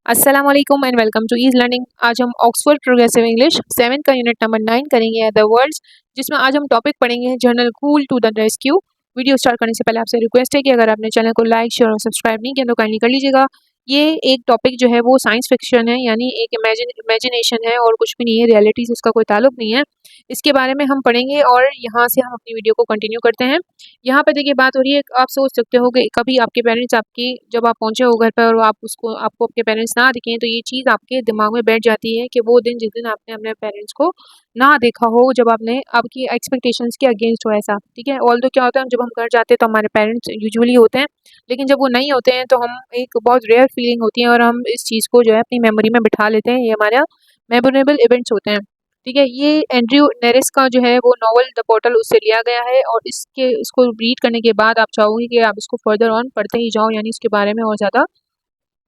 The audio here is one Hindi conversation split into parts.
अस्सलाम वालेकुम and welcome to ease learning. आज हम ऑक्सफोर्ड प्रोग्रेसिव इंग्लिश 7 का यूनिट नंबर 9 करेंगे द वर्ड्स, जिसमें आज हम टॉपिक पढ़ेंगे general cool to the rescue. Video start करने से पहले आपसे रिक्वेस्ट है कि अगर आपने चैनल को लाइक शेयर और सब्सक्राइब नहीं किया तो काइंडली कर लीजिएगा। ये एक टॉपिक जो है वो साइंस फिक्शन है, यानी एक इमेजिनेशन है और कुछ भी नहीं है, रियलिटी से इसका कोई ताल्लुक नहीं है। इसके बारे में हम पढ़ेंगे और यहाँ से हम अपनी वीडियो को कंटिन्यू करते हैं। यहाँ पे देखिए बात हो रही है, आप सोच सकते हो कि कभी आपके पेरेंट्स आपकी जब आप पहुँचे हो घर पर और आपको आपके पेरेंट्स ना दिखें, तो ये चीज़ आपके दिमाग में बैठ जाती है कि वो दिन जिस दिन आपने अपने पेरेंट्स को ना देखा हो, जब आपने आपकी एक्सपेक्टेशंस के अगेंस्ट हो ऐसा, ठीक है। ऑल्दो क्या होता है, जब हम घर जाते हैं तो हमारे पेरेंट्स यूजुअली होते हैं, लेकिन जब वो नहीं होते हैं तो हम एक बहुत रेयर फीलिंग होती है और हम इस चीज़ को जो है अपनी मेमोरी में बिठा लेते हैं। ये हमारा मेमोरेबल इवेंट्स होते हैं, ठीक है। ये एंड्रयू नेरेस का जो है वो नॉवल द पोर्टल उससे लिया गया है और इसको रीड करने के बाद आप चाहोगे कि आप इसको फर्दर ऑन पढ़ते ही जाओ, यानी इसके बारे में और ज़्यादा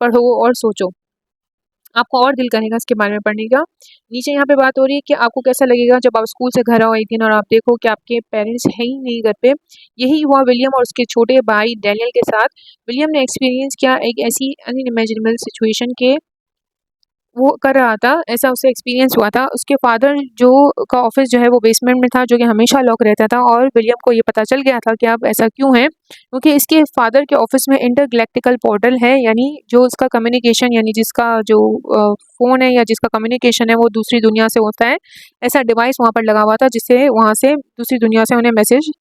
पढ़ो और सोचो, आपको और दिल करेगा इसके बारे में पढ़ने का। नीचे यहाँ पे बात हो रही है कि आपको कैसा लगेगा जब आप स्कूल से घर आओ एक दिन और आप देखो कि आपके पेरेंट्स हैं ही नहीं घर पे। यही हुआ विलियम और उसके छोटे भाई डैनियल के साथ। विलियम ने एक्सपीरियंस किया एक ऐसी अनइमेजिनेबल सिचुएशन के वो कर रहा था, ऐसा उसे एक्सपीरियंस हुआ था। उसके फादर जो का ऑफिस जो है वो बेसमेंट में था, जो कि हमेशा लॉक रहता था, और विलियम को ये पता चल गया था कि अब ऐसा क्यों है, क्योंकि इसके फादर के ऑफिस में इंटरगैलेक्टिकल पोर्टल है, यानी जो उसका कम्युनिकेशन, यानी जिसका जो फ़ोन है या जिसका कम्युनिकेशन है वो दूसरी दुनिया से होता है। ऐसा डिवाइस वहाँ पर लगा हुआ था जिससे वहाँ से दूसरी दुनिया से उन्हें मैसेज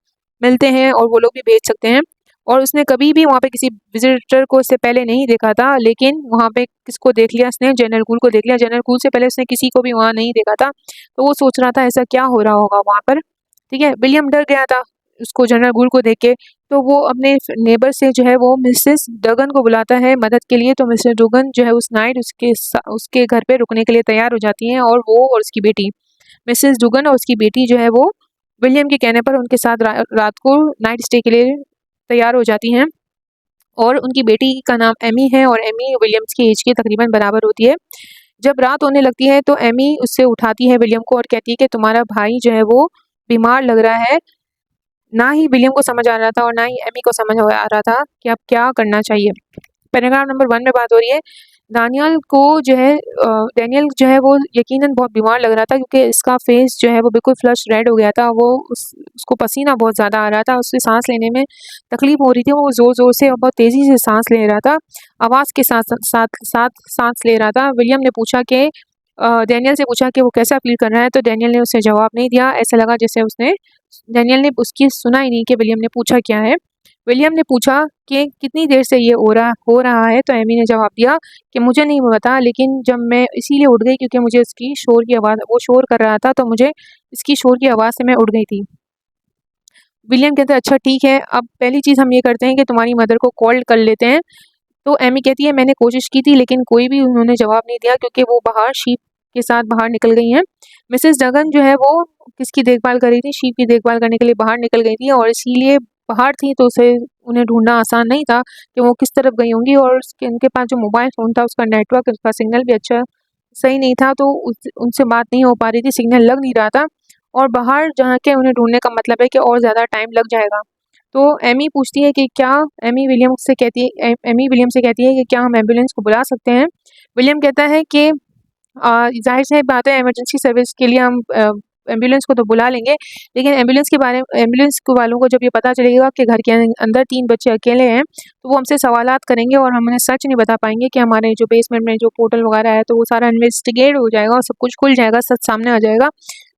मिलते हैं और वो लोग भी भेज सकते हैं। और उसने कभी भी वहाँ पे किसी विजिटर को इससे पहले नहीं देखा था, लेकिन वहाँ पे किसको देख लिया उसने, जनरल कूल को देख लिया। जनरल कूल से पहले उसने किसी को भी वहाँ नहीं देखा था, तो वो सोच रहा था ऐसा क्या हो रहा होगा वहाँ पर, ठीक है। विलियम डर गया था उसको जनरल कूल को देख के, तो वो अपने नेबर से जो है वो मिसेस डगन को बुलाता है मदद के लिए। तो मिसेस डगन जो है उस नाइट उसके घर पे रुकने के लिए तैयार हो जाती हैं, और वो और उसकी बेटी मिसेस डुगन और उसकी बेटी जो है वो विलियम के कहने पर उनके साथ रात को नाइट स्टे के लिए तैयार हो जाती हैं। और उनकी बेटी का नाम एमी है और एमी विलियम्स की एज के तकरीबन बराबर होती है। जब रात होने लगती है तो एमी उससे उठाती है विलियम को और कहती है कि तुम्हारा भाई जो है वो बीमार लग रहा है। ना ही विलियम को समझ आ रहा था और ना ही एमी को समझ आ रहा था कि अब क्या करना चाहिए। पैराग्राफ नंबर 1 में बात हो रही है, डैनियल जो है वो यकीनन बहुत बीमार लग रहा था, क्योंकि इसका फेस जो है वो बिल्कुल फ्लश रेड हो गया था। वो उसको पसीना बहुत ज़्यादा आ रहा था, उससे सांस लेने में तकलीफ हो रही थी। वो ज़ोर ज़ोर से और बहुत तेज़ी से सांस ले रहा था, आवाज़ के साथ साथ साथ सांस ले रहा था। विलियम ने पूछा कि डैनियल से पूछा कि वो कैसा फील कर रहा है, तो डैनियल ने उसे जवाब नहीं दिया। ऐसा लगा जैसे डैनियल ने उसकी सुना ही नहीं कि विलियम ने पूछा क्या है। विलियम ने पूछा कि कितनी देर से ये हो रहा है, तो एमी ने जवाब दिया कि मुझे नहीं पता, लेकिन जब मैं इसीलिए उठ गई क्योंकि मुझे इसकी शोर की आवाज़, वो शोर कर रहा था तो मुझे इसकी शोर की आवाज़ से मैं उठ गई थी। विलियम कहता है अच्छा ठीक है, अब पहली चीज़ हम ये करते हैं कि तुम्हारी मदर को कॉल कर लेते हैं। तो एमी कहती है मैंने कोशिश की थी लेकिन कोई भी उन्होंने जवाब नहीं दिया, क्योंकि वो बाहर शीप के साथ बाहर निकल गई हैं। मिसेस डगन जो है वो किसकी देखभाल कर रही थी, शीप की देखभाल करने के लिए बाहर निकल गई थी, और इसीलिए बाहर थी तो उसे उन्हें ढूंढना आसान नहीं था कि वो किस तरफ गई होंगी। और उनके पास जो मोबाइल फ़ोन था उसका नेटवर्क, उसका सिग्नल भी अच्छा सही नहीं था, तो उनसे बात नहीं हो पा रही थी, सिग्नल लग नहीं रहा था, और बाहर जहाँ के उन्हें ढूंढने का मतलब है कि और ज़्यादा टाइम लग जाएगा। तो एमी पूछती है कि क्या एमी विलियम से कहती है कि क्या हम एम्बुलेंस को बुला सकते हैं। विलियम कहता है कि ज़ाहिर सी बात है, इमरजेंसी सर्विस के लिए हम एम्बुलेंस को तो बुला लेंगे, लेकिन एम्बुलेंस को वालों को जब ये पता चलेगा कि घर के अंदर 3 बच्चे अकेले हैं, तो वो हमसे सवालात करेंगे और हम उन्हें सच नहीं बता पाएंगे कि हमारे जो बेसमेंट में जो पोर्टल वगैरह है, तो वो सारा इन्वेस्टिगेट हो जाएगा और सब कुछ खुल जाएगा, सच सामने आ जाएगा।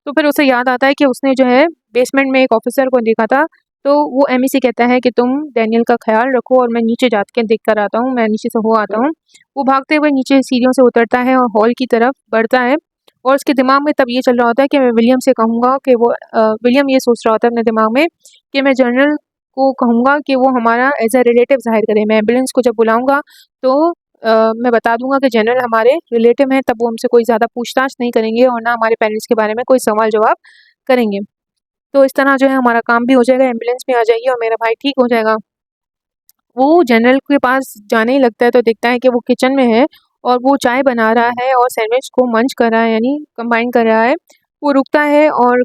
तो फिर उसे याद आता है कि उसने जो है बेसमेंट में एक ऑफिसर को देखा था। तो वो एमी से कहता है कि तुम डैनियल का ख्याल रखो और मैं नीचे जा के देख कर आता हूँ, मैं नीचे से हो आता हूँ। वो भागते हुए नीचे सीढ़ियों से उतरता है और हॉल की तरफ बढ़ता है, और उसके दिमाग में तब ये चल रहा होता है कि मैं विलियम से कहूँगा कि विलियम ये सोच रहा होता है अपने दिमाग में कि मैं जनरल को कहूँगा कि वो हमारा एज अ रिलेटिव ज़ाहिर करे। मैं एम्बुलेंस को जब बुलाऊँगा तो मैं बता दूँगा कि जनरल हमारे रिलेटिव हैं, तब वो हमसे कोई ज़्यादा पूछताछ नहीं करेंगे और ना हमारे पेरेंट्स के बारे में कोई सवाल जवाब करेंगे। तो इस तरह जो है हमारा काम भी हो जाएगा, एम्बुलेंस भी आ जाएगी और मेरा भाई ठीक हो जाएगा। वो जनरल के पास जाने ही लगता है तो देखता है कि वो किचन में है और वो चाय बना रहा है और सैंडविच को मंच कर रहा है, यानी कंबाइन कर रहा है। वो रुकता है और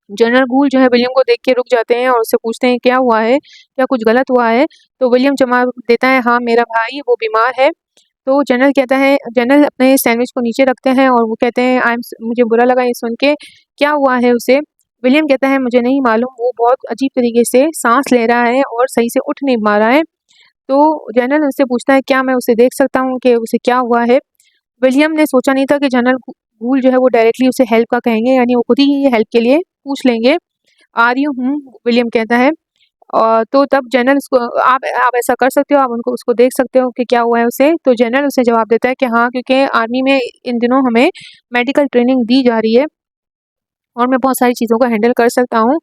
जनरल गूल जो है विलियम को देख के रुक जाते हैं और उससे पूछते हैं क्या हुआ है, क्या कुछ गलत हुआ है। तो विलियम जवाब देता है हाँ मेरा भाई वो बीमार है, तो जनरल अपने सैंडविच को नीचे रखते हैं और वो कहते हैं मुझे बुरा लगा ये सुन के, क्या हुआ है उसे? विलियम कहता है मुझे नहीं मालूम, वो बहुत अजीब तरीके से सांस ले रहा है और सही से उठ नहीं पा रहा है। तो जनरल उससे पूछता है क्या मैं उसे देख सकता हूँ कि उसे क्या हुआ है? विलियम ने सोचा नहीं था कि जनरल गूल जो है वो डायरेक्टली उसे हेल्प का कहेंगे, यानी वो खुद ही हेल्प के लिए पूछ लेंगे। आर यू हूँ, विलियम कहता है। तो तब जनरल उसको आप ऐसा कर सकते हो, आप उनको उसको देख सकते हो कि क्या हुआ है उसे। तो जनरल उसे जवाब देता है कि हाँ, क्योंकि आर्मी में इन दिनों हमें मेडिकल ट्रेनिंग दी जा रही है और मैं बहुत सारी चीज़ों को हैंडल कर सकता हूँ।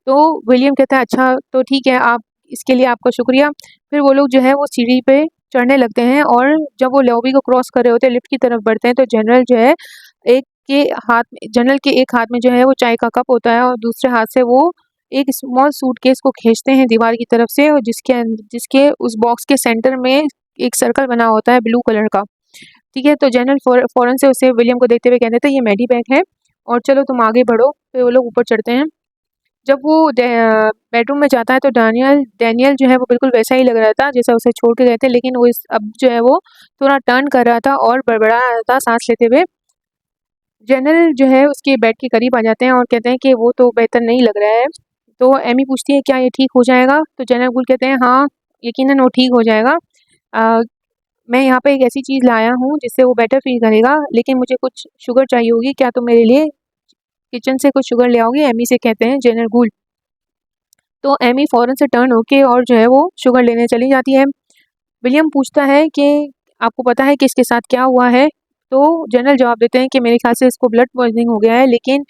तो विलियम कहता है अच्छा तो ठीक है, आप इसके लिए आपका शुक्रिया। फिर वो लोग जो है वो सीढ़ी पे चढ़ने लगते हैं और जब वो लॉबी को क्रॉस कर रहे होते हैं, लिफ्ट की तरफ बढ़ते हैं, तो जनरल जो है जनरल के एक हाथ में जो है वो चाय का कप होता है और दूसरे हाथ से वो एक स्मॉल सूटकेस को खींचते हैं दीवार की तरफ से, और जिसके उस बॉक्स के सेंटर में एक सर्कल बना होता है ब्लू कलर का। ठीक है, तो जनरल फौरन से उसे विलियम को देखते हुए कहते थे ये मेडी बैग है और चलो तुम आगे बढ़ो। फिर वो लोग ऊपर चढ़ते हैं। जब वो बेडरूम में जाता है तो डैनियल जो है वो बिल्कुल वैसा ही लग रहा था जैसा उसे छोड़ के गए थे, लेकिन वो अब जो है वो थोड़ा टर्न कर रहा था और बड़बड़ा रहा था सांस लेते हुए। जनरल जो है उसके बेड के करीब आ जाते हैं और कहते हैं कि वो तो बेहतर नहीं लग रहा है। तो एमी पूछती है क्या ये ठीक हो जाएगा? तो जनरल गुल कहते हैं हाँ, यकीनन वो ठीक हो जाएगा। मैं यहाँ पे एक ऐसी चीज़ लाया हूँ जिससे वो बेटर फील करेगा, लेकिन मुझे कुछ शुगर चाहिए होगी, क्या तुम मेरे लिए किचन से कुछ शुगर ले आओगी? एमी से कहते हैं जनरल गुल। तो एमी फ़ौरन से टर्न होके और जो है वो शुगर लेने चली जाती है। विलियम पूछता है कि आपको पता है कि इसके साथ क्या हुआ है? तो जनरल जवाब देते हैं कि मेरे ख्याल से इसको ब्लड पॉइज़निंग हो गया है, लेकिन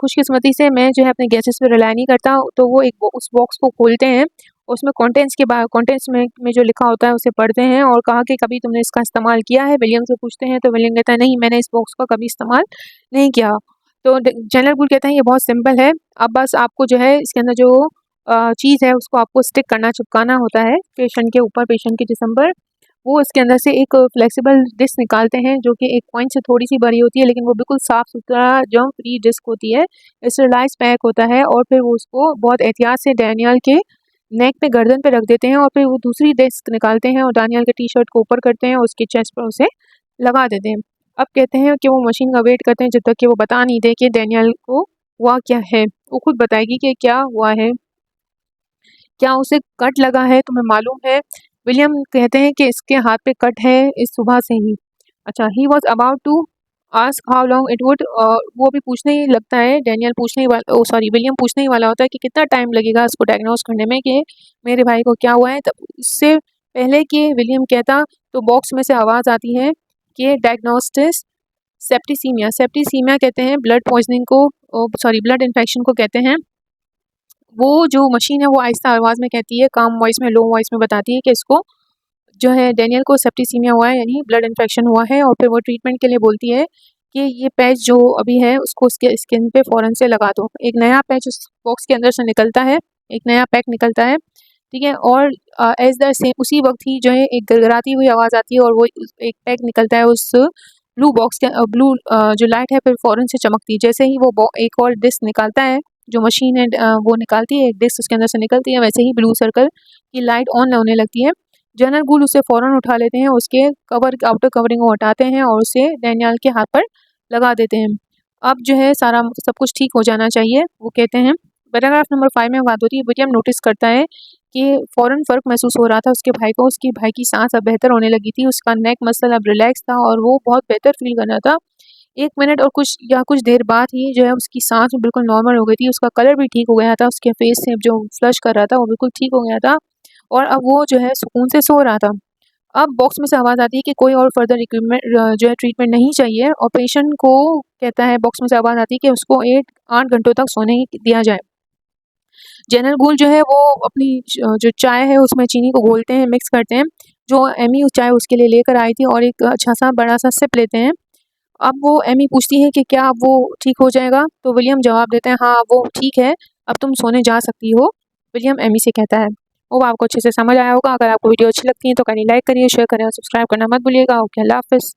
खुशकिस्मती से मैं जो है अपने गैसेस पे रिलाय नहीं करता। तो वो उस बॉक्स को खोलते हैं, उसमें कंटेंट्स में जो लिखा होता है उसे पढ़ते हैं और कहा कि कभी तुमने इसका इस्तेमाल किया है? विलियम से पूछते हैं तो विलियम कहता है नहीं, मैंने इस बॉक्स का कभी इस्तेमाल नहीं किया। तो जनरल गुल कहते हैं ये बहुत सिंपल है, अब बस आपको जो है इसके अंदर जो चीज़ है उसको आपको स्टिक करना, चिपकाना होता है पेशेंट के ऊपर, पेशेंट के जिस्म पर। वो इसके अंदर से एक फ्लेक्सिबल डिस्क निकालते हैं जो कि एक कॉइन से थोड़ी-सी बड़ी होती है, लेकिन वो बिल्कुल साफ-सुथरा जर्म फ्री डिस्क होती है, स्टरलाइज़ पैक होता है और फिर वो उसको बहुत एहतियात से डैनियल के नेक पे, गर्दन पे रख देते हैं और फिर वो दूसरी डिस्क निकालते हैं और डैनियल के टी-शर्ट को ऊपर करते हैं और उसके चेस्ट पर उसे लगा देते हैं। अब कहते हैं कि वो मशीन का वेट करते हैं जब तक कि वो बता नहीं दे कि डैनियल को हुआ क्या है। वो खुद बताएगी कि क्या हुआ है। क्या उसे कट लगा है तुम्हें मालूम है? विलियम कहते हैं कि इसके हाथ पे कट है इस सुबह से ही। अच्छा, he was about to ask how long it would, वो भी पूछने ही लगता है, विलियम पूछने ही वाला होता है कि कितना टाइम लगेगा इसको डायग्नोस करने में कि मेरे भाई को क्या हुआ है। तब इससे पहले कि विलियम कहता तो बॉक्स में से आवाज़ आती है कि डायग्नोस्टिस सेप्टिसीमिया कहते हैं ब्लड पॉइजनिंग को, ब्लड इन्फेक्शन को कहते हैं। वो जो मशीन है वो आहिस्ता आवाज़ में कहती है, काम वॉइस में, लो वॉइस में बताती है कि इसको जो है डैनियल को सेप्टिसीमिया हुआ है, यानी ब्लड इन्फेक्शन हुआ है। और फिर वो ट्रीटमेंट के लिए बोलती है कि ये पैच जो अभी है उसको उसके स्किन पे फ़ौरन से लगा दो। एक नया पैच उस बॉक्स के अंदर से निकलता है, एक नया पैक निकलता है, ठीक है। और एज़ द सेम उसी वक्त ही जो है एक गड़गड़ाती हुई आवाज़ आती है और वो एक पैक निकलता है उस ब्लू बॉक्स के जो लाइट है फिर फ़ौरन से चमकती है। जैसे ही वो एक और डिस्क निकालता है, जो मशीन है वो निकालती है, एक डिस्क उसके अंदर से निकलती है, वैसे ही ब्लू सर्कल की लाइट ऑन होने लगती है। जनरल गुल उसे फ़ौरन उठा लेते हैं, उसके आउटर कवरिंग को हटाते हैं और उसे डैनियल के हाथ पर लगा देते हैं। अब जो है सारा सब कुछ ठीक हो जाना चाहिए, वो कहते हैं। पैराग्राफ नंबर 5 में बात होती है, विलियम नोटिस करता है कि फ़ौरन फ़र्क महसूस हो रहा था उसके भाई को, उसकी भाई की सांस अब बेहतर होने लगी थी, उसका नेक मसल अब रिलैक्स था और वो बहुत बेहतर फील कर रहा था। 1 मिनट और कुछ देर बाद ही जो है उसकी सांस बिल्कुल नॉर्मल हो गई थी, उसका कलर भी ठीक हो गया था, उसके फेस से जो फ्लश कर रहा था वो बिल्कुल ठीक हो गया था और अब वो जो है सुकून से सो रहा था। अब बॉक्स में से आवाज़ आती है कि कोई और फर्दर जो है ट्रीटमेंट नहीं चाहिए और पेशेंट को कहता है, बॉक्स में से आवाज़ आती है कि उसको 8 घंटों तक सोने दिया जाए। जनरल गुल जो है वो अपनी जो चाय है उसमें चीनी को घोलते हैं, मिक्स करते हैं, जो एमी उस चाय उसके लिए लेकर आई थी और एक अच्छा-सा बड़ा-सा सिप लेते हैं। अब वो एमी पूछती है कि क्या अब वो ठीक हो जाएगा? तो विलियम जवाब देते हैं, हाँ, अब वो ठीक है, अब तुम सोने जा सकती हो। विलियम एमी से कहता है। होप आपको अच्छे से समझ आया होगा। अगर आपको वीडियो अच्छी लगती है तो काइंडली लाइक करिए, शेयर करें और सब्सक्राइब करना मत भूलिएगा। ओके, अल्लाह हाफ़िज़।